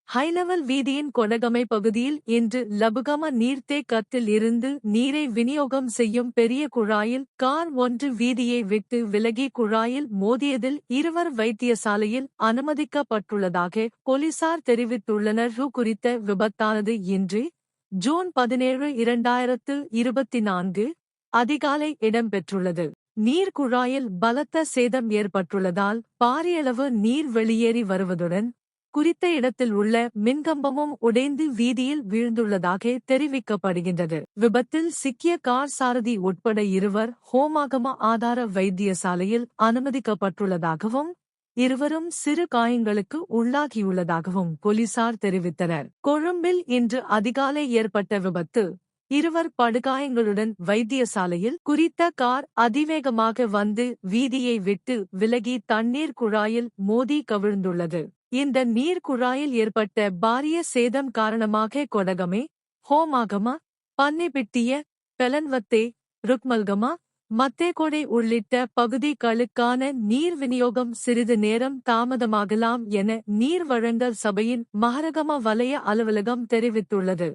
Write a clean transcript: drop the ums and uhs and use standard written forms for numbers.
High level வீதியின் கொடகமை பகுதியில் இன்று லபுகம நீர்த்தேக்கத்தில் இருந்து நீரை விநியோகம் செய்யும் பெரிய குழாயில் கார் ஒன்று வீதியை விட்டு விலகி குழாயில் மோதியதில் இருவர் வைத்தியசாலையில் அனுமதிக்கப்பட்டுள்ளதாக போலீசார் தெரிவித்துள்ளனர். குறித்த விபத்தானது இன்று ஜூன் 17, 2024 அதிகாலை இடம்பெற்றுள்ளது. நீர்க்குழாயில் பலத்த சேதம் ஏற்பட்டுள்ளதால் பாரியளவு நீர் வெளியேறி வருவதுடன் குறித்த இடத்தில் உள்ள மின்கம்பமும் உடைந்து வீதியில் வீழ்ந்துள்ளதாக தெரிவிக்கப்படுகின்றது. விபத்தில் சிக்கிய கார் சாரதி உட்பட இருவர் ஹோமாகம ஆதார வைத்தியசாலையில் அனுமதிக்கப்பட்டுள்ளதாகவும் இருவரும் சிறு காயங்களுக்கு உள்ளாகியுள்ளதாகவும் போலீசார் தெரிவித்தனர். கொழும்பில் இன்று அதிகாலை ஏற்பட்ட விபத்து இருவர் படுகாயங்களுடன் வைத்தியசாலையில். குறித்த கார் அதிவேகமாக வந்து வீதியை விட்டு விலகி தண்ணீர் குழாயில் மோதி கவிழ்ந்துள்ளது. இந்த நீர் குழாயில் ஏற்பட்ட பாரிய சேதம் காரணமாக கொடகமே, ஹோமாகம, பன்னிப்பிட்டிய, பெலன்வத்தே, ருக்மல்கம, மத்தேகொடை உள்ளிட்ட பகுதிகளுக்கான நீர் விநியோகம் சிறிது நேரம் தாமதமாகலாம் என நீர் வழங்கல் சபையின் மஹரகம வலய அலுவலகம் தெரிவித்துள்ளது.